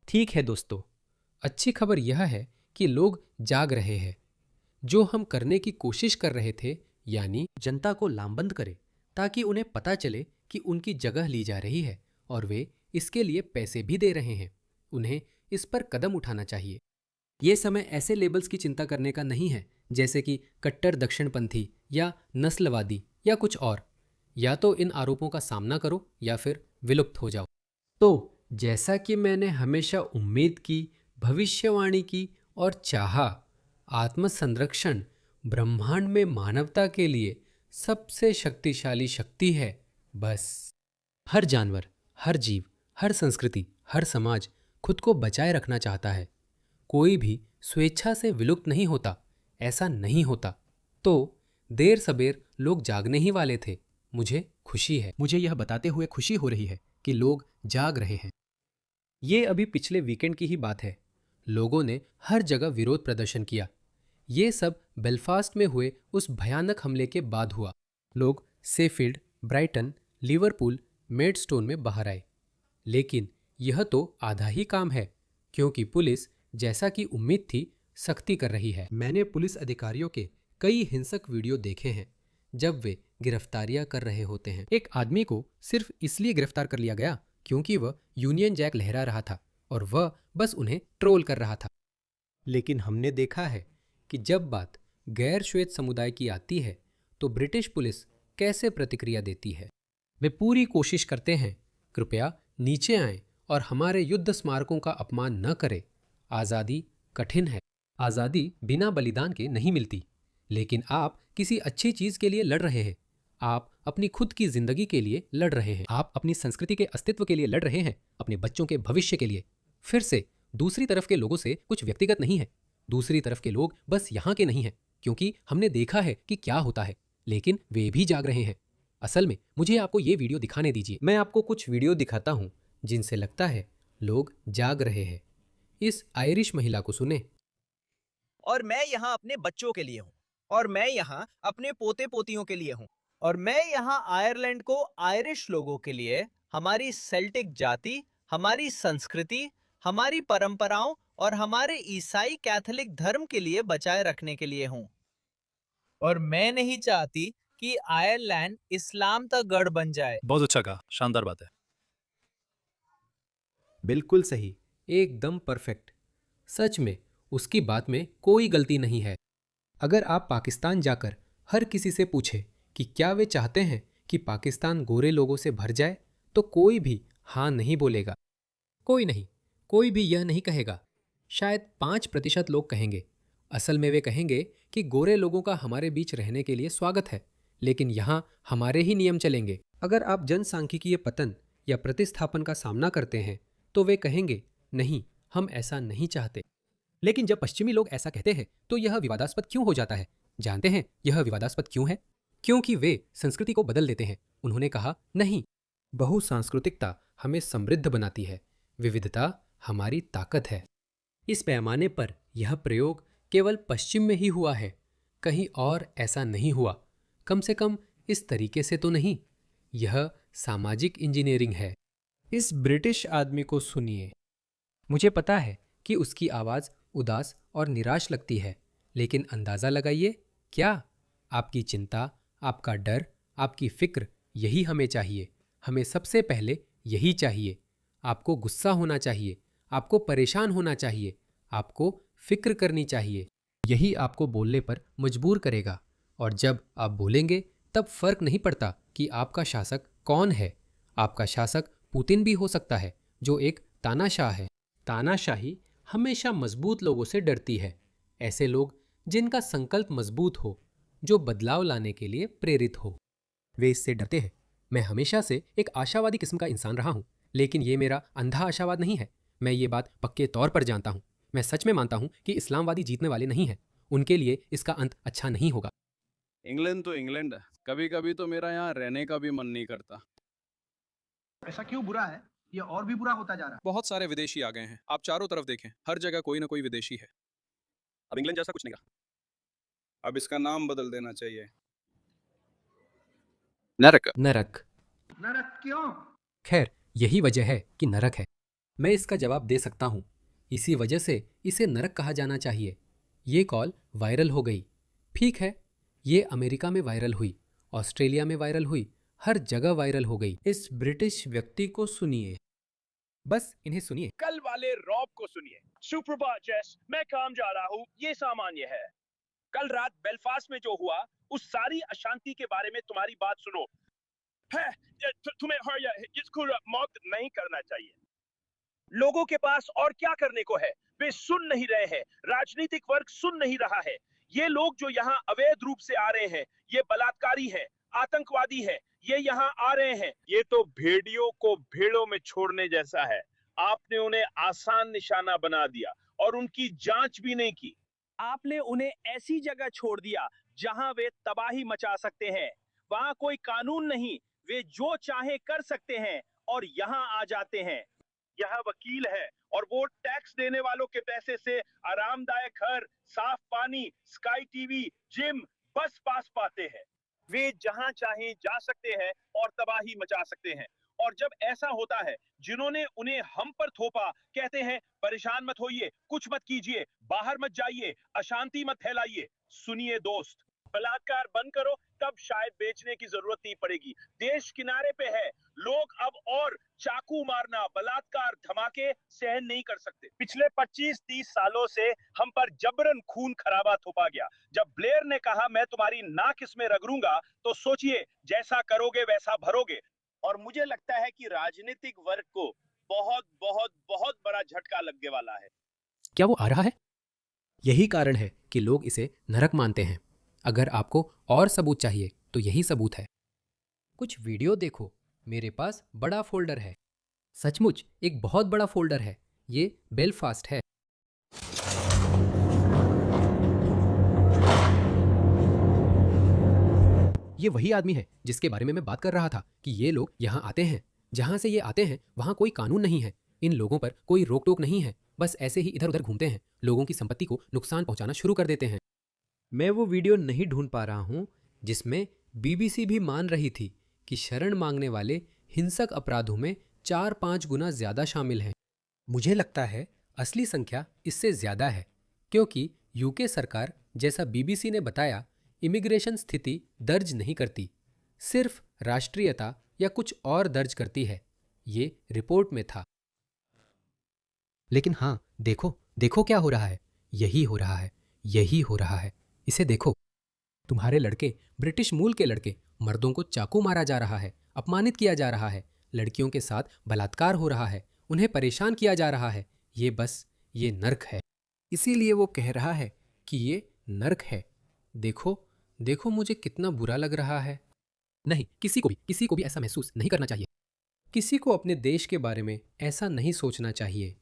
ठीक है दोस्तों, अच्छी खबर यह है कि लोग जाग रहे हैं। जो हम करने की कोशिश कर रहे थे, यानी जनता को लामबंद करें ताकि उन्हें पता चले कि उनकी जगह ली जा रही है और वे इसके लिए पैसे भी दे रहे हैं, उन्हें इस पर कदम उठाना चाहिए। ये समय ऐसे लेबल्स की चिंता करने का नहीं है जैसे कि कट्टर दक्षिणपंथी या नस्लवादी या कुछ और। या तो इन आरोपों का सामना करो या फिर विलुप्त हो जाओ। तो जैसा कि मैंने हमेशा उम्मीद की, भविष्यवाणी की और चाहा, आत्मसंरक्षण ब्रह्मांड में मानवता के लिए सबसे शक्तिशाली शक्ति है। बस हर जानवर, हर जीव, हर संस्कृति, हर समाज खुद को बचाए रखना चाहता है। कोई भी स्वेच्छा से विलुप्त नहीं होता, ऐसा नहीं होता। तो देर सबेर लोग जागने ही वाले थे। मुझे खुशी है, मुझे यह बताते हुए खुशी हो रही है कि लोग जाग रहे हैं। ये अभी पिछले वीकेंड की ही बात है। लोगों ने हर जगह विरोध प्रदर्शन किया। ये सब बेलफास्ट में हुए उस भयानक हमले के बाद हुआ। लोग सेफील्ड, ब्राइटन, लिवरपूल, मेडस्टोन में बाहर आए। लेकिन यह तो आधा ही काम है, क्योंकि पुलिस, जैसा कि उम्मीद थी, सख्ती कर रही है। मैंने पुलिस अधिकारियों के कई हिंसक वीडियो देखे हैं जब वे गिरफ्तारियां कर रहे होते हैं। एक आदमी को सिर्फ इसलिए गिरफ्तार कर लिया गया क्योंकि वह यूनियन जैक लहरा रहा था और वह बस उन्हें ट्रोल कर रहा था। लेकिन हमने देखा है कि जब बात गैर श्वेत समुदाय की आती है तो ब्रिटिश पुलिस कैसे प्रतिक्रिया देती है। वे पूरी कोशिश करते हैं, कृपया नीचे आएं और हमारे युद्ध स्मारकों का अपमान न करें। आज़ादी कठिन है, आज़ादी बिना बलिदान के नहीं मिलती। लेकिन आप किसी अच्छी चीज़ के लिए लड़ रहे हैं। आप अपनी खुद की जिंदगी के लिए लड़ रहे हैं। आप अपनी संस्कृति के अस्तित्व के लिए लड़ रहे हैं, अपने बच्चों के भविष्य के लिए। फिर से दूसरी तरफ के लोगों से कुछ व्यक्तिगत नहीं है। दूसरी तरफ के लोग बस यहाँ के नहीं हैं, क्योंकि हमने देखा है कि क्या होता है। लेकिन वे भी जाग रहे हैं। असल में मुझे आपको ये वीडियो दिखाने दीजिए। मैं आपको कुछ वीडियो दिखाता हूँ जिनसे लगता है लोग जाग रहे हैं। इस आयरिश महिला को सुने। और मैं यहाँ अपने बच्चों के लिए हूँ, और मैं यहाँ अपने पोते पोतियों के लिए हूँ, और मैं यहाँ आयरलैंड को आयरिश लोगों के लिए, हमारी सेल्टिक जाति, हमारी संस्कृति, हमारी परंपराओं और हमारे ईसाई कैथोलिक धर्म के लिए बचाए रखने के लिए हूँ। और मैं नहीं चाहती कि आयरलैंड इस्लाम का गढ़ बन जाए। बहुत अच्छा कहा, शानदार बात है। बिल्कुल सही, एकदम परफेक्ट। सच में उसकी बात में कोई गलती नहीं है। अगर आप पाकिस्तान जाकर हर किसी से पूछे कि क्या वे चाहते हैं कि पाकिस्तान गोरे लोगों से भर जाए, तो कोई भी हाँ नहीं बोलेगा। कोई नहीं, कोई भी यह नहीं कहेगा। शायद 5% लोग कहेंगे। असल में वे कहेंगे कि गोरे लोगों का हमारे बीच रहने के लिए स्वागत है, लेकिन यहाँ हमारे ही नियम चलेंगे। अगर आप जनसांख्यिकीय पतन या प्रतिस्थापन का सामना करते हैं तो वे कहेंगे नहीं, हम ऐसा नहीं चाहते। लेकिन जब पश्चिमी लोग ऐसा कहते हैं तो यह विवादास्पद क्यों हो जाता है? जानते हैं यह विवादास्पद क्यों है? क्योंकि वे संस्कृति को बदल देते हैं। उन्होंने कहा नहीं, बहुसांस्कृतिकता हमें समृद्ध बनाती है, विविधता हमारी ताकत है। इस पैमाने पर यह प्रयोग केवल पश्चिम में ही हुआ है, कहीं और ऐसा नहीं हुआ। कम से कम इस तरीके से तो नहीं। यह सामाजिक इंजीनियरिंग है। इस ब्रिटिश आदमी को सुनिए। मुझे पता है कि उसकी आवाज़ उदास और निराश लगती है, लेकिन अंदाज़ा लगाइए क्या? आपकी चिंता, आपका डर, आपकी फिक्र, यही हमें चाहिए। हमें सबसे पहले यही चाहिए। आपको गुस्सा होना चाहिए, आपको परेशान होना चाहिए, आपको फिक्र करनी चाहिए। यही आपको बोलने पर मजबूर करेगा। और जब आप बोलेंगे तब फर्क नहीं पड़ता कि आपका शासक कौन है। आपका शासक पुतिन भी हो सकता है, जो एक तानाशाह है। तानाशाही हमेशा मजबूत लोगों से डरती है। ऐसे लोग जिनका संकल्प मजबूत हो, जो बदलाव लाने के लिए प्रेरित हो। वे इससे डरते हैं। मैं हमेशा से एक आशावादी किस्म का इंसान रहा हूँ, लेकिन ये मेरा अंधा आशावाद नहीं है। मैं ये बात पक्के तौर पर जानता हूँ। मैं सच में मानता हूँ कि इस्लामवादी जीतने वाले नहीं हैं। उनके लिए इसका अंत अच्छा नहीं होगा। इंग्लैंड तो इंग्लैंड है, कभी कभी तो मेरा यहाँ रहने का भी मन नहीं करता। ऐसा क्यों बुरा है? ये और भी बुरा होता जा रहा है। बहुत सारे विदेशी आ गए हैं, आप चारों तरफ देखें, हर जगह कोई ना कोई विदेशी है। अब इंग्लैंड जैसा कुछ नहीं रहा। अब इसका नाम बदल देना चाहिए। नरक। नरक। नरक क्यों? खैर, यही वजह है कि नरक है। मैं इसका जवाब दे सकता हूँ। इसी वजह से इसे नरक कहा जाना चाहिए। ये कॉल वायरल हो गई। ठीक है, ये अमेरिका में वायरल हुई, ऑस्ट्रेलिया में वायरल हुई, हर जगह वायरल हो गई। इस ब्रिटिश व्यक्ति को सुनिए, बस इन्हें सुनिए। कल वाले रॉब को सुनिए। सुप्रभात जेस, मैं काम जा रहा हूँ, ये सामान्य है। कल रात बेलफास्ट में जो हुआ, उस सारी अशांति के बारे में तुम्हारी बात सुनो है। तुम्हें इसको मौत नहीं करना चाहिए। लोगों के पास और क्या करने को है? वे सुन नहीं रहे हैं। राजनीतिक वर्ग सुन नहीं रहा है। ये लोग जो यहाँ अवैध रूप से आ रहे हैं, ये बलात्कारी हैं, आतंकवादी हैं, ये यहाँ आ रहे हैं। ये तो भेड़ियों को भेड़ों में छोड़ने जैसा है। आपने उन्हें आसान निशाना बना दिया और उनकी जांच भी नहीं की। आपने उन्हें ऐसी जगह छोड़ दिया जहां वे तबाही मचा सकते हैं। वहां कोई कानून नहीं, वे जो चाहे कर सकते हैं और यहाँ आ जाते हैं। यहाँ वकील है और वो टैक्स देने वालों के पैसे से आरामदायक घर, साफ पानी, स्काई टीवी, जिम, बस पास पाते हैं। वे जहां चाहे जा सकते हैं और तबाही मचा सकते हैं। और जब ऐसा होता है, जिन्होंने उन्हें हम पर थोपा, कहते हैं परेशान मत होइए, कुछ मत कीजिए, बाहर मत जाइए, अशांति मत फैलाइए। सुनिए दोस्त, बलात्कार बंद करो, तब शायद बेचने की जरूरत नहीं पड़ेगी। देश किनारे पे है। लोग अब और चाकू मारना, बलात्कार, धमाके सहन नहीं कर सकते। पिछले 25-30 सालों से हम पर जबरन खून खराबा थोपा गया। जब ब्लेयर ने कहा मैं तुम्हारी नाक इसमें रगड़ूंगा, तो सोचिए जैसा करोगे वैसा भरोगे। और मुझे लगता है कि राजनीतिक वर्ग को बहुत बहुत बहुत बड़ा झटका लगने वाला है। क्या वो आ रहा है? यही कारण है कि लोग इसे नरक मानते हैं। अगर आपको और सबूत चाहिए तो यही सबूत है। कुछ वीडियो देखो, मेरे पास बड़ा फोल्डर है। सचमुच एक बहुत बड़ा फोल्डर है। ये बेलफास्ट है। ये वही आदमी है जिसके बारे में मैं बात कर रहा था कि ये लोग यहाँ आते हैं। जहाँ से ये आते हैं वहाँ कोई कानून नहीं है। इन लोगों पर कोई रोक टोक नहीं है। बस ऐसे ही इधर उधर घूमते हैं, लोगों की संपत्ति को नुकसान पहुँचाना शुरू कर देते हैं। मैं वो वीडियो नहीं ढूंढ पा रहा हूँ जिसमें बीबीसी भी मान रही थी कि शरण मांगने वाले हिंसक अपराधों में 4-5 गुना ज़्यादा शामिल हैं। मुझे लगता है असली संख्या इससे ज़्यादा है, क्योंकि यूके सरकार, जैसा बीबीसी ने बताया, इमिग्रेशन स्थिति दर्ज नहीं करती, सिर्फ राष्ट्रीयता या कुछ और दर्ज करती है। ये रिपोर्ट में था। लेकिन हाँ, देखो देखो क्या हो रहा है। यही हो रहा है, यही हो रहा है। इसे देखो। तुम्हारे लड़के, ब्रिटिश मूल के लड़के, मर्दों को चाकू मारा जा रहा है, अपमानित किया जा रहा है, लड़कियों के साथ बलात्कार हो रहा है, उन्हें परेशान किया जा रहा है। ये नर्क है। इसीलिए वो कह रहा है कि ये नर्क है। देखो देखो मुझे कितना बुरा लग रहा है। नहीं, किसी को भी ऐसा महसूस नहीं करना चाहिए। किसी को अपने देश के बारे में ऐसा नहीं सोचना चाहिए।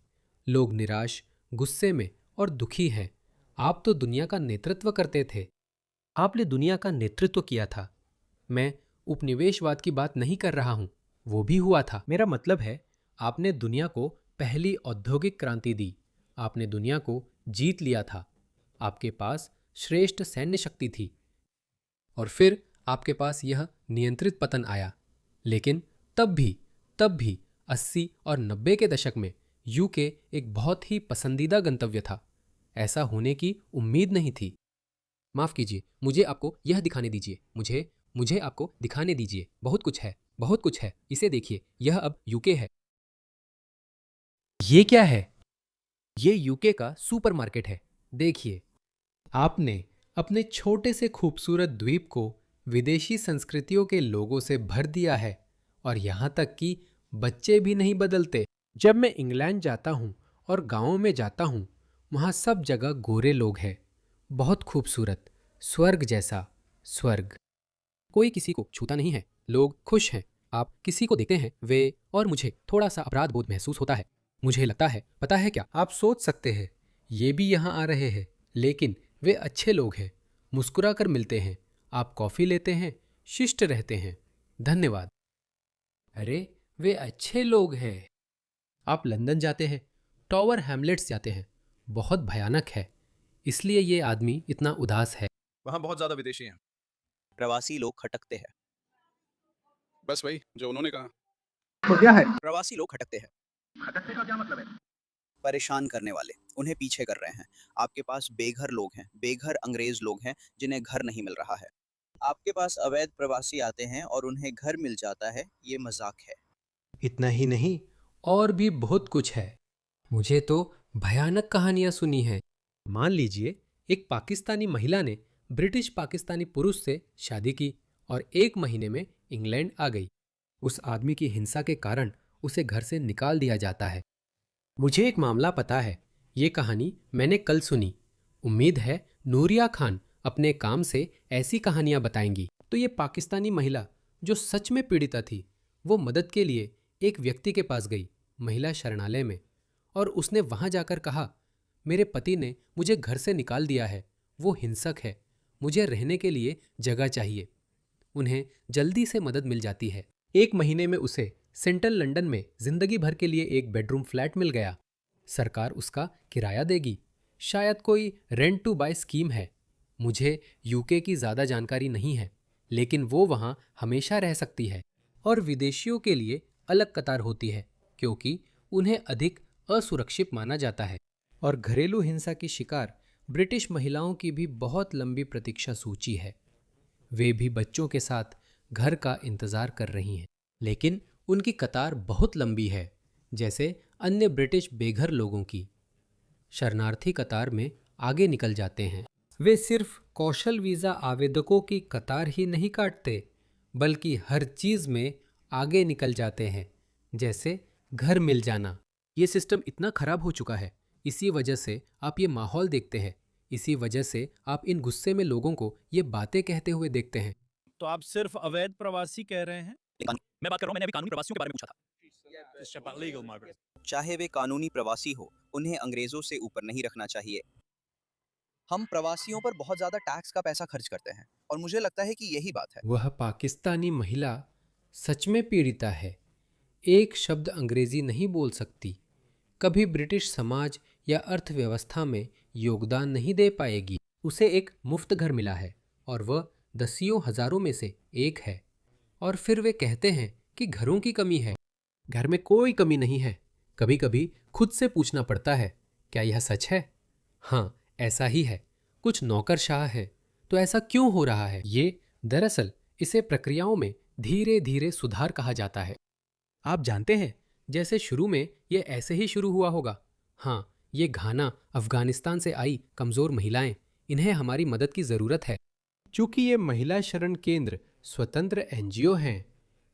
लोग निराश, गुस्से में और दुखी हैं। आप तो दुनिया का नेतृत्व करते थे। आपने दुनिया का नेतृत्व किया था। मैं उपनिवेशवाद की बात नहीं कर रहा हूँ, वो भी हुआ था। मेरा मतलब है, आपने दुनिया को पहली औद्योगिक क्रांति दी। आपने दुनिया को जीत लिया था। आपके पास श्रेष्ठ सैन्य शक्ति थी और फिर आपके पास यह नियंत्रित पतन आया। लेकिन तब भी 80 और 90 के दशक में यूके एक बहुत ही पसंदीदा गंतव्य था। ऐसा होने की उम्मीद नहीं थी। माफ कीजिए, मुझे आपको यह दिखाने दीजिए। मुझे आपको दिखाने दीजिए। बहुत कुछ है। इसे देखिए, यह अब यूके है। ये क्या है? ये यूके का सुपरमार्केट है। देखिए, आपने अपने छोटे से खूबसूरत द्वीप को विदेशी संस्कृतियों के लोगों से भर दिया है और यहाँ तक कि बच्चे भी नहीं बदलते। जब मैं इंग्लैंड जाता हूँ और गाँवों में जाता हूँ, वहाँ सब जगह गोरे लोग हैं। बहुत खूबसूरत, स्वर्ग जैसा स्वर्ग। कोई किसी को छूता नहीं है, लोग खुश हैं। आप किसी को देखते हैं वे, और मुझे थोड़ा सा अपराध बोध महसूस होता है। मुझे लगता है, पता है क्या, आप सोच सकते हैं ये भी यहाँ आ रहे हैं, लेकिन वे अच्छे लोग हैं, मुस्कुरा कर मिलते हैं, आप कॉफ़ी लेते हैं, शिष्ट रहते हैं, धन्यवाद। अरे वे अच्छे लोग हैं। आप लंदन जाते हैं, टॉवर हैमलेट्स जाते हैं, बहुत भयानक है। इसलिए ये आदमी इतना उदास है। वहाँ बहुत ज्यादा विदेशी हैं। प्रवासी लोग खटकते हैं। बस वही जो उन्होंने कहा। तो क्या है? प्रवासी लोग खटकते हैं। भटकने का क्या मतलब है? परेशान करने वाले, उन्हें पीछे कर रहे हैं। आपके पास बेघर लोग हैं, बेघर अंग्रेज लोग हैं जिन्हें घर नहीं मिल रहा है। आपके पास अवैध प्रवासी आते हैं और उन्हें घर मिल जाता है, ये मजाक है। इतना ही नहीं, और भी बहुत कुछ है। मुझे तो भयानक कहानियां सुनी हैं। मान लीजिए एक पाकिस्तानी महिला ने ब्रिटिश पाकिस्तानी पुरुष से शादी की और 1 महीने में इंग्लैंड आ गई। उस आदमी की हिंसा के कारण उसे घर से निकाल दिया जाता है। मुझे एक मामला पता है, ये कहानी मैंने कल सुनी। उम्मीद है नूरिया खान अपने काम से ऐसी कहानियां बताएंगी। तो ये पाकिस्तानी महिला जो सच में पीड़िता थी, वो मदद के लिए एक व्यक्ति के पास गई, महिला शरणालय में, और उसने वहां जाकर कहा, मेरे पति ने मुझे घर से निकाल दिया है, वो हिंसक है, मुझे रहने के लिए जगह चाहिए। उन्हें जल्दी से मदद मिल जाती है। 1 महीने में उसे सेंट्रल लंदन में जिंदगी भर के लिए एक बेडरूम फ्लैट मिल गया। सरकार उसका किराया देगी। शायद कोई रेंट टू बाय स्कीम है। मुझे यूके की ज़्यादा जानकारी नहीं है, लेकिन वो वहाँ हमेशा रह सकती है। और विदेशियों के लिए अलग कतार होती है, क्योंकि उन्हें अधिक असुरक्षित माना जाता है। और घरेलू हिंसा की शिकार ब्रिटिश महिलाओं की भी बहुत लंबी प्रतीक्षा सूची है। वे भी बच्चों के साथ घर का इंतज़ार कर रही हैं, लेकिन उनकी कतार बहुत लंबी है, जैसे अन्य ब्रिटिश बेघर लोगों की। शरणार्थी कतार में आगे निकल जाते हैं। वे सिर्फ कौशल वीज़ा आवेदकों की कतार ही नहीं काटते, बल्कि हर चीज़ में आगे निकल जाते हैं, जैसे घर मिल जाना। ये सिस्टम इतना खराब हो चुका है, इसी वजह से आप ये माहौल देखते हैं, इसी वजह से आप इन गुस्से में लोगों को ये बातें कहते हुए देखते हैं। तो आप सिर्फ अवैध प्रवासी कह रहे हैं? मैं बात कर रहा हूं, मैंने अभी कानूनी प्रवासियों के बारे में पूछा था। चाहे वे कानूनी प्रवासी हो, उन्हें अंग्रेजों से ऊपर नहीं रखना चाहिए। हम प्रवासियों पर बहुत ज्यादा टैक्स का पैसा खर्च करते हैं और मुझे लगता है कि यही बात है। वह पाकिस्तानी महिला सच में पीड़िता है। एक शब्द अंग्रेजी नहीं बोल सकती, कभी ब्रिटिश समाज या अर्थव्यवस्था में योगदान नहीं दे पाएगी। उसे एक मुफ्त घर मिला है और वह दसियों हजारों में से एक है। और फिर वे कहते हैं कि घरों की कमी है। घर में कोई कमी नहीं है। कभी कभी खुद से पूछना पड़ता है, क्या यह सच है? हाँ, ऐसा ही है। कुछ नौकरशाह है, तो ऐसा क्यों हो रहा है? ये दरअसल इसे प्रक्रियाओं में धीरे धीरे सुधार कहा जाता है। आप जानते हैं, जैसे शुरू में ये ऐसे ही शुरू हुआ होगा। हाँ, ये घाना, अफगानिस्तान से आई कमज़ोर महिलाएं, इन्हें हमारी मदद की ज़रूरत है। चूँकि ये महिला शरण केंद्र स्वतंत्र एनजीओ हैं,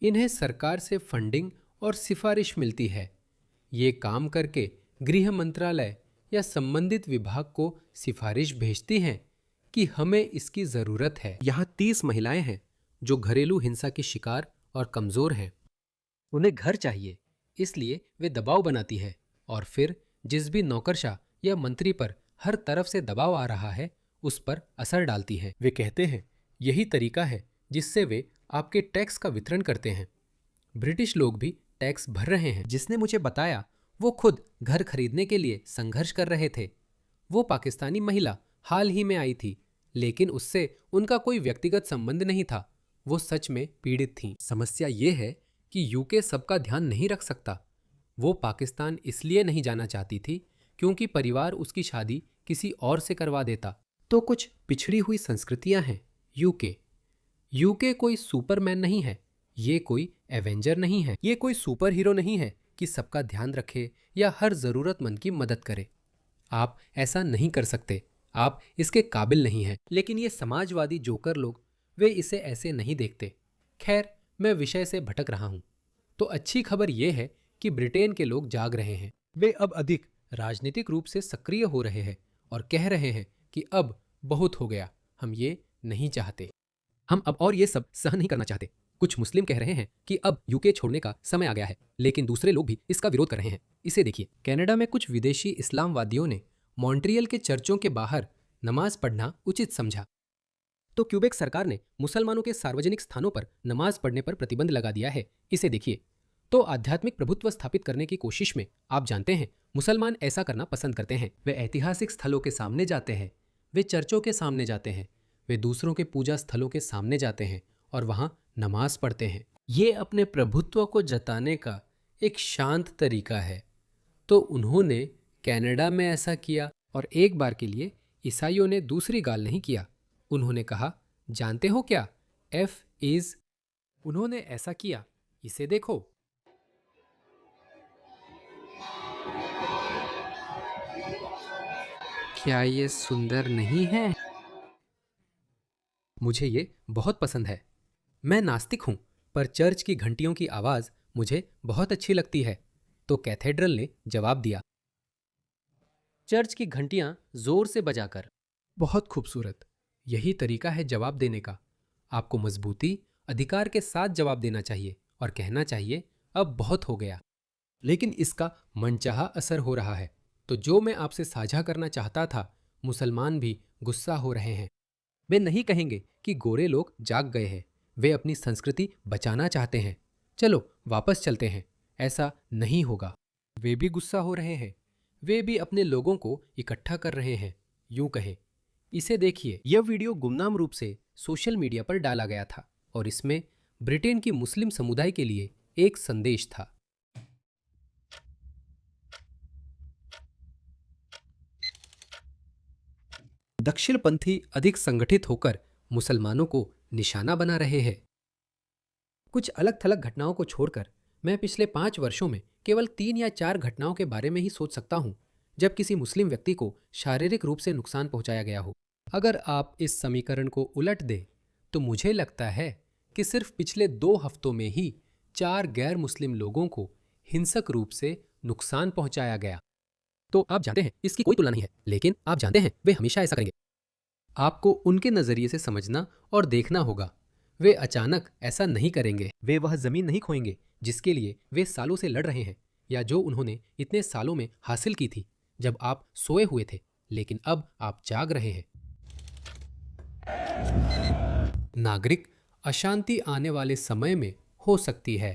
इन्हें सरकार से फंडिंग और सिफारिश मिलती है। ये काम करके गृह मंत्रालय या संबंधित विभाग को सिफारिश भेजती हैं कि हमें इसकी ज़रूरत है। यहाँ 30 महिलाएं हैं जो घरेलू हिंसा की शिकार और कमज़ोर हैं। उन्हें घर चाहिए, इसलिए वे दबाव बनाती है और फिर जिस भी नौकरशाह या मंत्री पर हर तरफ से दबाव आ रहा है, उस पर असर डालती है। वे कहते हैं यही तरीका है जिससे वे आपके टैक्स का वितरण करते हैं। ब्रिटिश लोग भी टैक्स भर रहे हैं। जिसने मुझे बताया वो खुद घर खरीदने के लिए संघर्ष कर रहे थे। वो पाकिस्तानी महिला हाल ही में आई थी, लेकिन उससे उनका कोई व्यक्तिगत संबंध नहीं था। वो सच में पीड़ित थीं। समस्या ये है कि यूके सबका ध्यान नहीं रख सकता। वो पाकिस्तान इसलिए नहीं जाना चाहती थी क्योंकि परिवार उसकी शादी किसी और से करवा देता। तो कुछ पिछड़ी हुई संस्कृतियां हैं। यूके कोई सुपरमैन नहीं है, ये कोई एवेंजर नहीं है, ये कोई सुपर हीरो नहीं है कि सबका ध्यान रखे या हर ज़रूरतमंद की मदद करे। आप ऐसा नहीं कर सकते, आप इसके काबिल नहीं हैं। लेकिन ये समाजवादी जोकर लोग, वे इसे ऐसे नहीं देखते। खैर, मैं विषय से भटक रहा हूँ। तो अच्छी खबर यह है कि ब्रिटेन के लोग जाग रहे हैं। वे अब अधिक राजनीतिक रूप से सक्रिय हो रहे हैं और कह रहे हैं कि अब बहुत हो गया, हम ये नहीं चाहते, हम अब और ये सब सहन नहीं करना चाहते। कुछ मुस्लिम कह रहे हैं कि अब यूके छोड़ने का समय आ गया है, लेकिन दूसरे लोग भी इसका विरोध कर रहे हैं। इसे देखिए, कनाडा में कुछ विदेशी इस्लामवादियों ने मॉन्ट्रियल के चर्चों के बाहर नमाज पढ़ना उचित समझा, तो क्यूबेक सरकार ने मुसलमानों के सार्वजनिक स्थानों पर नमाज पढ़ने पर प्रतिबंध लगा दिया है। इसे देखिए। तो आध्यात्मिक प्रभुत्व स्थापित करने की कोशिश में आप जानते हैं मुसलमान ऐसा करना पसंद करते हैं। वे ऐतिहासिक स्थलों के सामने जाते हैं, वे चर्चों के सामने जाते हैं, वे दूसरों के पूजा स्थलों के सामने जाते हैं और वहां नमाज पढ़ते हैं। ये अपने प्रभुत्व को जताने का एक शांत तरीका है। तो उन्होंने कनाडा में ऐसा किया और एक बार के लिए ईसाइयों ने दूसरी गाल नहीं किया। उन्होंने कहा, जानते हो क्या, F इज। उन्होंने ऐसा किया, इसे देखो। क्या ये सुंदर नहीं है? मुझे ये बहुत पसंद है। मैं नास्तिक हूं, पर चर्च की घंटियों की आवाज मुझे बहुत अच्छी लगती है। तो कैथेड्रल ने जवाब दिया, चर्च की घंटियां जोर से बजाकर। बहुत खूबसूरत। यही तरीका है जवाब देने का। आपको मजबूती, अधिकार के साथ जवाब देना चाहिए और कहना चाहिए, अब बहुत हो गया। लेकिन इसका मनचाहा असर हो रहा है। तो जो मैं आपसे साझा करना चाहता था, मुसलमान भी गुस्सा हो रहे हैं। वे नहीं कहेंगे कि गोरे लोग जाग गए हैं। वे अपनी संस्कृति बचाना चाहते हैं। चलो वापस चलते हैं। ऐसा नहीं होगा। वे भी गुस्सा हो रहे हैं। वे भी अपने लोगों को इकट्ठा कर रहे हैं। यूं कहें, इसे देखिए। यह वीडियो गुमनाम रूप से सोशल मीडिया पर डाला गया था और इसमें ब्रिटेन की मुस्लिम समुदाय के लिए एक संदेश था। दक्षिणपंथी अधिक संगठित होकर मुसलमानों को निशाना बना रहे हैं। कुछ अलग थलग घटनाओं को छोड़कर मैं पिछले 5 वर्षों में केवल 3 या 4 घटनाओं के बारे में ही सोच सकता हूं जब किसी मुस्लिम व्यक्ति को शारीरिक रूप से नुकसान पहुंचाया गया हो। अगर आप इस समीकरण को उलट दें तो मुझे लगता है कि सिर्फ पिछले 2 हफ्तों में ही 4 गैर मुस्लिम लोगों को हिंसक रूप से नुकसान पहुंचाया गया। तो आप जानते हैं इसकी कोई तुलना नहीं है, लेकिन आप जानते हैं वे हमेशा ऐसा करेंगे। आपको उनके नजरिए से समझना और देखना होगा। वे अचानक ऐसा नहीं करेंगे। वे वह जमीन नहीं खोएंगे जिसके लिए वे सालों से लड़ रहे हैं या जो उन्होंने इतने सालों में हासिल की थी जब आप सोए हुए थे, लेकिन अब आप जाग रहे हैं। नागरिक अशांति आने वाले समय में हो सकती है।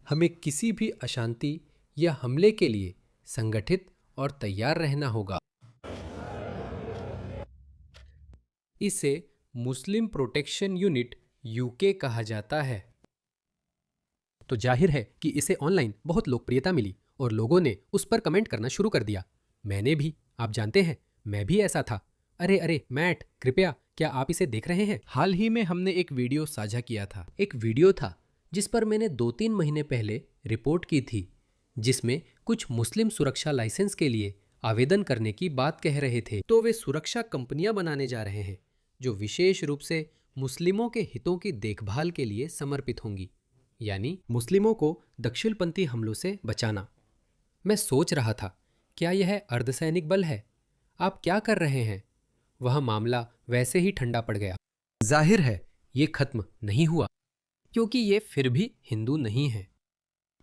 हमें किसी भी अशांति या हमले के लिए संगठित और तैयार रहना होगा। इसे मुस्लिम प्रोटेक्शन यूनिट यूके कहा जाता है। तो जाहिर है कि इसे ऑनलाइन बहुत लोकप्रियता मिली और लोगों ने उस पर कमेंट करना शुरू कर दिया। मैंने भी, आप जानते हैं, मैं भी ऐसा था। अरे अरे मैट, कृपया, क्या आप इसे देख रहे हैं? हाल ही में हमने एक वीडियो साझा किया था। एक वीडियो था जिस पर मैंने 2-3 महीने पहले रिपोर्ट की थी, जिसमें कुछ मुस्लिम सुरक्षा लाइसेंस के लिए आवेदन करने की बात कह रहे थे। तो वे सुरक्षा कंपनियां बनाने जा रहे हैं जो विशेष रूप से मुस्लिमों के हितों की देखभाल के लिए समर्पित होंगी, यानी मुस्लिमों को दक्षिणपंथी हमलों से बचाना। मैं सोच रहा था, क्या यह अर्धसैनिक बल है? आप क्या कर रहे हैं? वह मामला वैसे ही ठंडा पड़ गया। जाहिर है ये खत्म नहीं हुआ, क्योंकि ये फिर भी हिंदू नहीं है।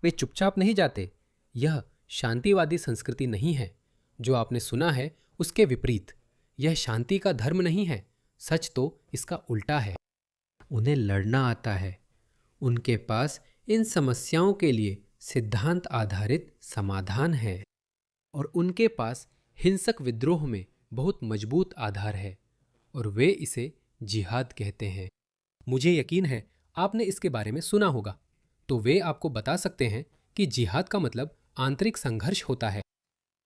वे चुपचाप नहीं जाते। यह शांतिवादी संस्कृति नहीं है जो आपने सुना है, उसके विपरीत। यह शांति का धर्म नहीं है। सच तो इसका उल्टा है। उन्हें लड़ना आता है। उनके पास इन समस्याओं के लिए सिद्धांत आधारित समाधान है और उनके पास हिंसक विद्रोह में बहुत मजबूत आधार है और वे इसे जिहाद कहते हैं। मुझे यकीन है आपने इसके बारे में सुना होगा। तो वे आपको बता सकते हैं कि जिहाद का मतलब आंतरिक संघर्ष होता है।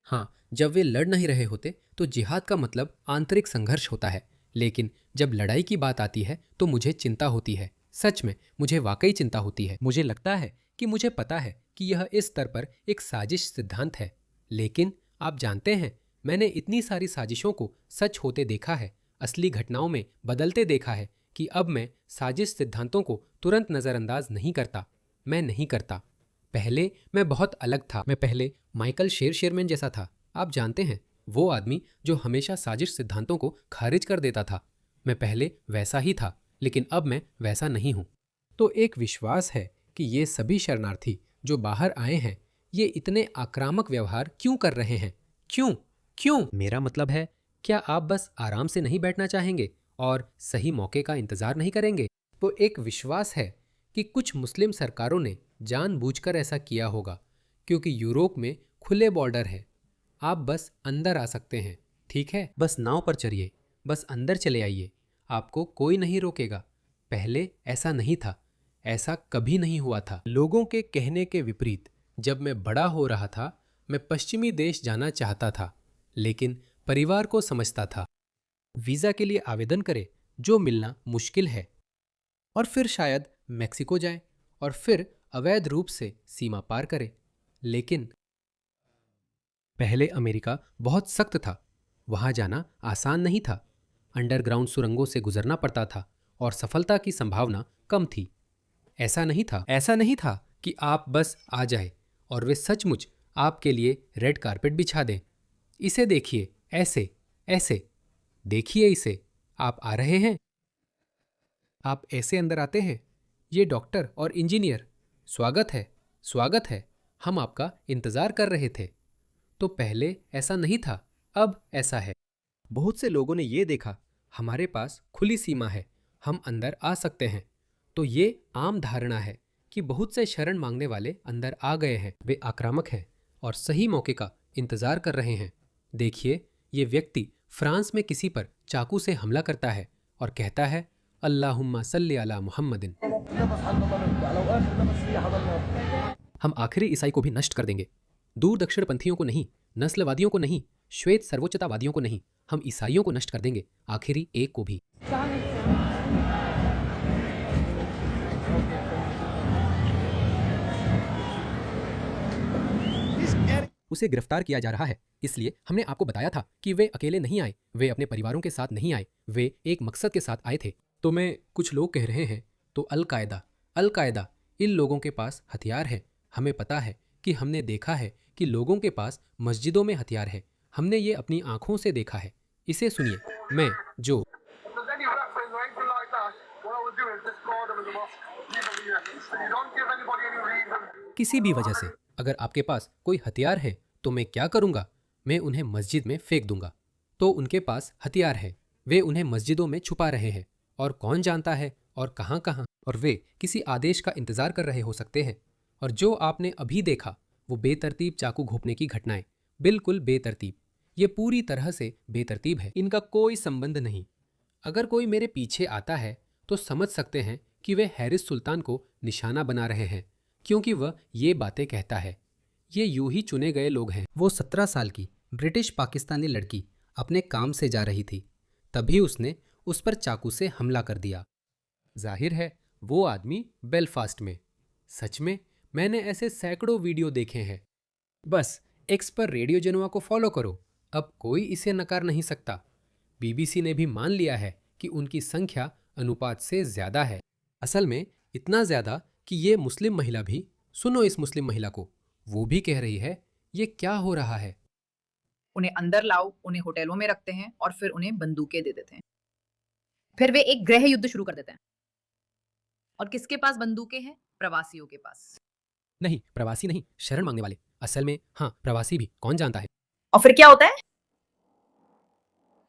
हाँ, जब वे लड़ नहीं रहे होते तो जिहाद का मतलब आंतरिक संघर्ष होता है। लेकिन जब लड़ाई की बात आती है तो मुझे चिंता होती है। सच में मुझे वाकई चिंता होती है। मुझे लगता है कि मुझे पता है कि यह इस स्तर पर एक साजिश सिद्धांत है, लेकिन आप जानते हैं, मैंने इतनी सारी साजिशों को सच होते देखा है, असली घटनाओं में बदलते देखा है कि अब मैं साजिश सिद्धांतों को तुरंत नज़रअंदाज नहीं करता। मैं नहीं करता। पहले मैं बहुत अलग था। मैं पहले माइकल शेरमैन जैसा था। आप जानते हैं, वो आदमी जो हमेशा साजिश सिद्धांतों को खारिज कर देता था। मैं पहले वैसा ही था, लेकिन अब मैं वैसा नहीं हूं। तो एक विश्वास है कि ये सभी शरणार्थी जो बाहर आए हैं, ये इतने आक्रामक व्यवहार क्यों कर रहे हैं? क्यों? मेरा मतलब है, क्या आप बस आराम से नहीं बैठना चाहेंगे और सही मौके का इंतजार नहीं करेंगे? तो एक विश्वास है कि कुछ मुस्लिम सरकारों ने जानबूझकर ऐसा किया होगा, क्योंकि यूरोप में खुले बॉर्डर है। आप बस अंदर आ सकते हैं, ठीक है? बस नाव पर चढ़िए, बस अंदर चले आइए, आपको कोई नहीं रोकेगा। पहले ऐसा नहीं था, ऐसा कभी नहीं हुआ था। लोगों के कहने के विपरीत जब मैं बड़ा हो रहा था, मैं पश्चिमी देश जाना चाहता था, लेकिन परिवार को समझता था। वीज़ा के लिए आवेदन करें, जो मिलना मुश्किल है, और फिर शायद मेक्सिको जाएं, और फिर अवैध रूप से सीमा पार करें। लेकिन पहले अमेरिका बहुत सख्त था, वहां जाना आसान नहीं था। अंडरग्राउंड सुरंगों से गुजरना पड़ता था और सफलता की संभावना कम थी। ऐसा नहीं था कि आप बस आ जाए और वे सचमुच आपके लिए रेड कारपेट बिछा दें। इसे देखिए, ऐसे ऐसे देखिए इसे, आप आ रहे हैं, आप ऐसे अंदर आते हैं। ये डॉक्टर और इंजीनियर, स्वागत है, हम आपका इंतजार कर रहे थे। तो पहले ऐसा नहीं था, अब ऐसा है। बहुत से लोगों ने ये देखा, हमारे पास खुली सीमा है, हम अंदर आ सकते हैं। तो ये आम धारणा है कि बहुत से शरण मांगने वाले अंदर आ गए हैं। वे आक्रामक हैं और सही मौके का इंतजार कर रहे हैं। देखिए, ये व्यक्ति फ्रांस में किसी पर चाकू से हमला करता है और कहता है, अल्लाहुम्मा सल्ली अला मुहम्मदिन। हम आखिरी ईसाई को भी नष्ट कर देंगे। दूर दक्षिणपंथियों को नहीं, नस्लवादियों को नहीं, श्वेत सर्वोच्चतावादियों को नहीं, हम ईसाइयों को नष्ट कर देंगे, आखिरी एक को भी। उसे गिरफ्तार किया जा रहा है, इसलिए हमने आपको बताया था कि वे अकेले नहीं आए, वे अपने परिवारों के साथ नहीं आए, वे एक मकसद के साथ आए थे। तो मैं कुछ लोग कह रहे हैं, तो अल-कायदा, इन लोगों के पास हथियार है। हमें पता है कि हमने देखा है कि लोगों के पास मस्जिदों में हथियार है। हमने ये अपनी आंखों से देखा है। इसे सुनिए, मैं जो किसी भी वजह से अगर आपके पास कोई हथियार है तो मैं क्या करूंगा? मैं उन्हें मस्जिद में फेंक दूंगा। तो उनके पास हथियार है, वे उन्हें मस्जिदों में छुपा रहे हैं, और कौन जानता है और कहां कहां, और वे किसी आदेश का इंतजार कर रहे हो सकते हैं। और जो आपने अभी देखा, वो बेतरतीब चाकू घोंपने की घटनाएं, बिल्कुल बेतरतीब, ये पूरी तरह से बेतरतीब है, इनका कोई संबंध नहीं। अगर कोई मेरे पीछे आता है तो समझ सकते हैं कि वे हैरिस सुल्तान को निशाना बना रहे हैं, क्योंकि वह ये बातें कहता है। ये यूं ही चुने गए लोग हैं। वो 17 साल की ब्रिटिश पाकिस्तानी लड़की अपने काम से जा रही थी, तभी उसने उस पर चाकू से हमला कर दिया। जाहिर है वो आदमी बेलफास्ट में। सच में मैंने ऐसे सैकड़ों वीडियो देखे हैं। बस एक्स पर रेडियो जनवा को फॉलो करो, अब कोई इसे नकार नहीं सकता। बीबीसी ने भी मान लिया है कि उनकी संख्या अनुपात से ज्यादा है। असल में इतना ज्यादा कि ये मुस्लिम महिला भी, सुनो इस मुस्लिम महिला को, वो भी कह रही है, ये क्या हो रहा है? उन्हें अंदर लाओ, उन्हें होटलों में रखते हैं और फिर उन्हें बंदूकें दे देते हैं। फिर वे एक गृह युद्ध शुरू कर देते हैं। और किसके पास बंदूकें हैं? प्रवासियों के पास। नहीं, प्रवासी नहीं, शरण मांगने वाले। असल में हाँ, प्रवासी भी, कौन जानता है। और फिर क्या होता है?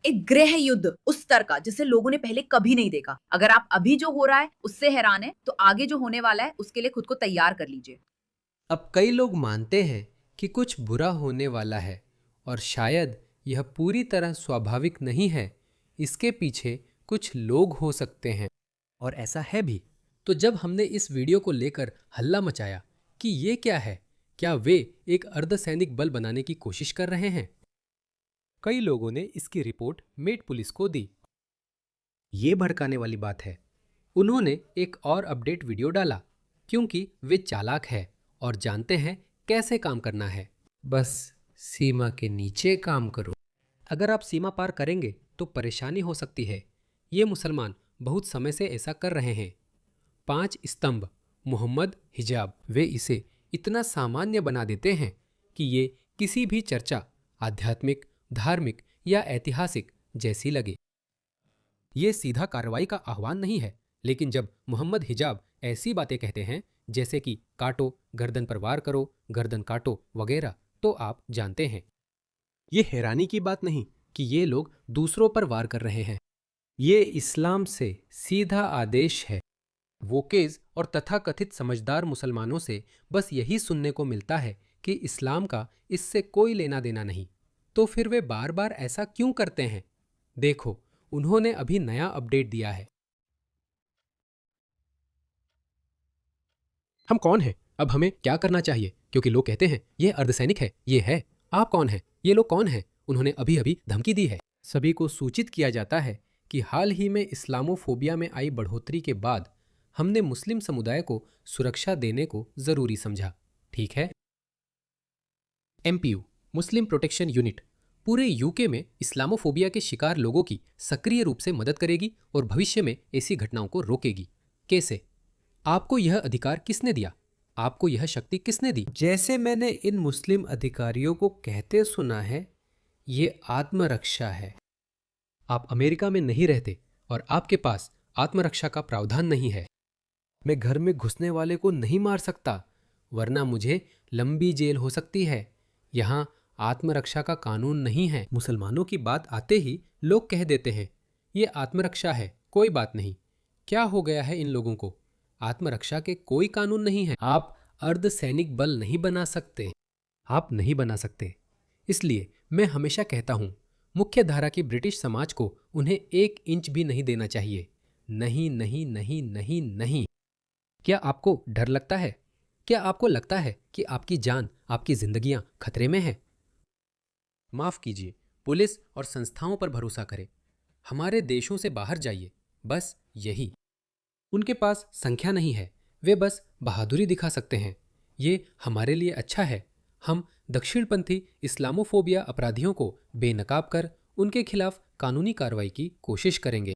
एक गृह युद्ध उस स्तर का जिसे लोगों ने पहले कभी नहीं देखा। अगर आप अभी जो हो रहा है उससे हैरान है, तो आगे जो होने वाला है उसके लिए खुद को तैयार कर लीजिए। अब कई लोग मानते हैं कि कुछ बुरा होने वाला है, और शायद यह पूरी तरह स्वाभाविक नहीं है। इसके पीछे कुछ लोग हो सकते हैं, और ऐसा है भी। तो जब हमने इस वीडियो को लेकर हल्ला मचाया कि ये क्या है, क्या वे एक अर्धसैनिक बल बनाने की कोशिश कर रहे हैं, कई लोगों ने इसकी रिपोर्ट मेट पुलिस को दी। ये भड़काने वाली बात है। उन्होंने एक और अपडेट वीडियो डाला, क्योंकि वे चालाक है और जानते हैं कैसे काम करना है। बस सीमा के नीचे काम करो। अगर आप सीमा पार करेंगे तो परेशानी हो सकती है। ये मुसलमान बहुत समय से ऐसा कर रहे हैं। 5 स्तंभ, मोहम्मद हिजाब, वे इसे इतना सामान्य बना देते हैं कि ये किसी भी चर्चा, आध्यात्मिक, धार्मिक या ऐतिहासिक जैसी लगे। ये सीधा कार्रवाई का आह्वान नहीं है, लेकिन जब मोहम्मद हिजाब ऐसी बातें कहते हैं जैसे कि काटो, गर्दन पर वार करो, गर्दन काटो वगैरह, तो आप जानते हैं। ये हैरानी की बात नहीं कि ये लोग दूसरों पर वार कर रहे हैं। ये इस्लाम से सीधा आदेश है। वोकेज और तथाकथित समझदार मुसलमानों से बस यही सुनने को मिलता है कि इस्लाम का इससे कोई लेना देना नहीं। तो फिर वे बार बार ऐसा क्यों करते हैं? देखो, उन्होंने अभी नया अपडेट दिया है। हम कौन हैं? अब हमें क्या करना चाहिए? क्योंकि लोग कहते हैं ये अर्धसैनिक है, ये है। आप कौन हैं? ये लोग कौन हैं? उन्होंने अभी अभी धमकी दी है। सभी को सूचित किया जाता है कि हाल ही में इस्लामोफोबिया में आई बढ़ोतरी के बाद हमने मुस्लिम समुदाय को सुरक्षा देने को जरूरी समझा। ठीक है। MPU मुस्लिम प्रोटेक्शन यूनिट पूरे यूके में इस्लामोफोबिया के शिकार लोगों की सक्रिय रूप से मदद करेगी और भविष्य में ऐसी घटनाओं को रोकेगी। कैसे? आपको यह अधिकार किसने दिया? आपको यह शक्ति किसने दी? जैसे मैंने इन मुस्लिम अधिकारियों को कहते सुना है, ये आत्मरक्षा है। आप अमेरिका में नहीं रहते और आपके पास आत्मरक्षा का प्रावधान नहीं है। मैं घर में घुसने वाले को नहीं मार सकता, वरना मुझे लंबी जेल हो सकती है। यहाँ आत्मरक्षा का कानून नहीं है। मुसलमानों की बात आते ही लोग कह देते हैं ये आत्मरक्षा है, कोई बात नहीं। क्या हो गया है इन लोगों को? आत्मरक्षा के कोई कानून नहीं है। आप अर्धसैनिक बल नहीं बना सकते। आप नहीं बना सकते। इसलिए मैं हमेशा कहता हूं, मुख्य धारा की ब्रिटिश समाज को उन्हें 1 इंच भी नहीं देना चाहिए। नहीं नहीं नहीं नहीं नहीं। क्या आपको डर लगता है? क्या आपको लगता है कि आपकी जान, आपकी जिंदगियां खतरे में हैं? माफ कीजिए, पुलिस और संस्थाओं पर भरोसा करें। हमारे देशों से बाहर जाइए, बस यही। उनके पास संख्या नहीं है, वे बस बहादुरी दिखा सकते हैं। ये हमारे लिए अच्छा है। हम दक्षिणपंथी इस्लामोफोबिया अपराधियों को बेनकाब कर उनके खिलाफ कानूनी कार्रवाई की कोशिश करेंगे।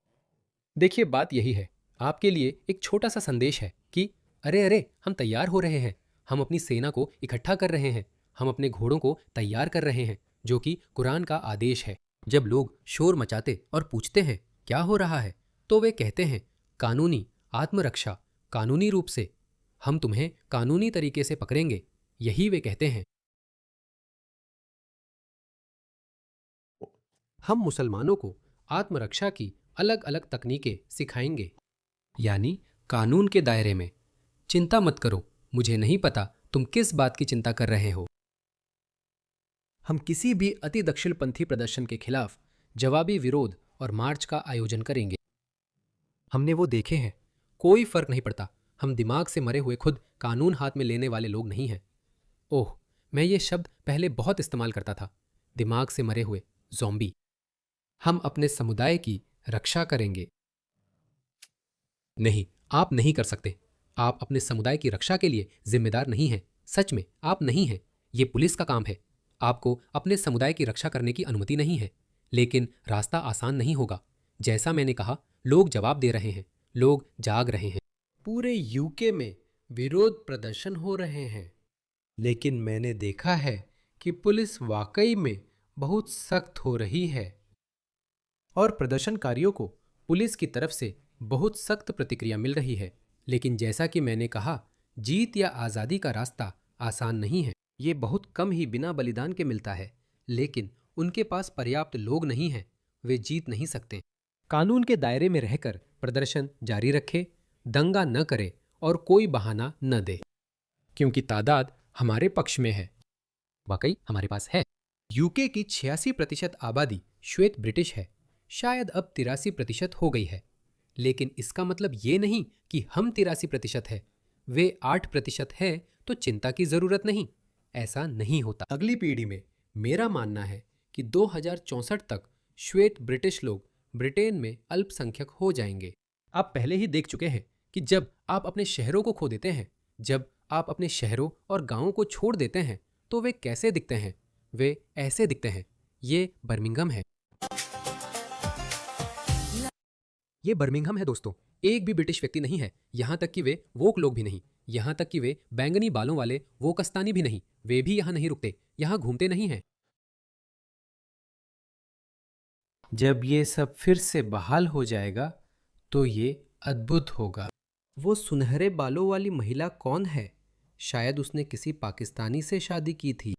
देखिए, बात यही है। आपके लिए एक छोटा सा संदेश है कि अरे अरे, हम तैयार हो रहे हैं। हम अपनी सेना को इकट्ठा कर रहे हैं। हम अपने घोड़ों को तैयार कर रहे हैं, जो कि कुरान का आदेश है। जब लोग शोर मचाते और पूछते हैं क्या हो रहा है, तो वे कहते हैं कानूनी आत्मरक्षा, कानूनी रूप से हम तुम्हें कानूनी तरीके से पकड़ेंगे। यही वे कहते हैं। हम मुसलमानों को आत्मरक्षा की अलग अलग तकनीकें सिखाएंगे, यानी कानून के दायरे में। चिंता मत करो, मुझे नहीं पता तुम किस बात की चिंता कर रहे हो। हम किसी भी अति दक्षिणपंथी प्रदर्शन के खिलाफ जवाबी विरोध और मार्च का आयोजन करेंगे। हमने वो देखे हैं, कोई फर्क नहीं पड़ता। हम दिमाग से मरे हुए खुद कानून हाथ में लेने वाले लोग नहीं हैं। ओह, मैं ये शब्द पहले बहुत इस्तेमाल करता था, दिमाग से मरे हुए, ज़ॉम्बी। हम अपने समुदाय की रक्षा करेंगे। नहीं, आप नहीं कर सकते। आप अपने समुदाय की रक्षा के लिए जिम्मेदार नहीं हैं। सच में आप नहीं हैं। ये पुलिस का काम है। आपको अपने समुदाय की रक्षा करने की अनुमति नहीं है। लेकिन रास्ता आसान नहीं होगा। जैसा मैंने कहा, लोग जवाब दे रहे हैं, लोग जाग रहे हैं। पूरे यूके में विरोध प्रदर्शन हो रहे हैं, लेकिन मैंने देखा है कि पुलिस वाकई में बहुत सख्त हो रही है और प्रदर्शनकारियों को पुलिस की तरफ से बहुत सख्त प्रतिक्रिया मिल रही है। लेकिन जैसा कि मैंने कहा, जीत या आज़ादी का रास्ता आसान नहीं है। ये बहुत कम ही बिना बलिदान के मिलता है, लेकिन उनके पास पर्याप्त लोग नहीं हैं। वे जीत नहीं सकते। कानून के दायरे में रहकर प्रदर्शन जारी रखे, दंगा न करे और कोई बहाना न दे, क्योंकि तादाद हमारे पक्ष में है। वाकई हमारे पास है। यूके की 86% आबादी श्वेत ब्रिटिश है। शायद अब 83% हो गई है, लेकिन इसका मतलब ये नहीं कि हम 83% है। वे 8% है तो चिंता की जरूरत नहीं। ऐसा नहीं होता। अगली पीढ़ी में मेरा मानना है कि 2064 तक श्वेत ब्रिटिश लोग ब्रिटेन में अल्पसंख्यक हो जाएंगे। आप पहले ही देख चुके हैं कि जब आप अपने शहरों को खो देते हैं, जब आप अपने शहरों और गांवों को छोड़ देते हैं, तो वे कैसे दिखते हैं? वे ऐसे दिखते हैं। ये बर्मिंघम है। ये बर्मिंघम है दोस्तों। एक भी ब्रिटिश व्यक्ति नहीं है, यहां तक कि वे वोक लोग भी नहीं, यहां तक कि वे बैंगनी बालों वाले वोकस्तानी भी नहीं। वे भी यहां नहीं रुकते, यहां घूमते नहीं हैं। जब ये सब फिर से बहाल हो जाएगा तो ये अद्भुत होगा। वो सुनहरे बालों वाली महिला कौन है? शायद उसने किसी पाकिस्तानी से शादी की थी।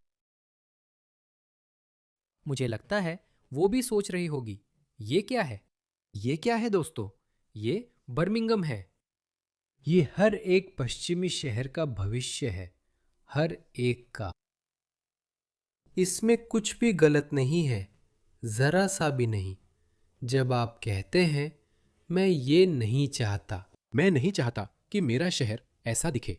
मुझे लगता है वो भी सोच रही होगी, ये क्या है? ये क्या है दोस्तों? ये बर्मिंघम है। ये हर एक पश्चिमी शहर का भविष्य है, हर एक का। इसमें कुछ भी गलत नहीं है, जरा सा भी नहीं। जब आप कहते हैं मैं ये नहीं चाहता, मैं नहीं चाहता कि मेरा शहर ऐसा दिखे।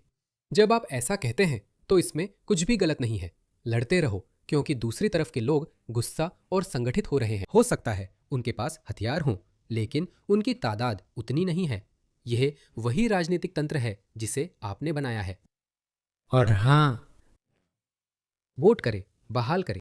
जब आप ऐसा कहते हैं तो इसमें कुछ भी गलत नहीं है। लड़ते रहो, क्योंकि दूसरी तरफ के लोग गुस्सा और संगठित हो रहे हैं। हो सकता है उनके पास हथियार हों, लेकिन उनकी तादाद उतनी नहीं है। यह वही राजनीतिक तंत्र है जिसे आपने बनाया है। और हाँ, वोट करें, बहाल करें।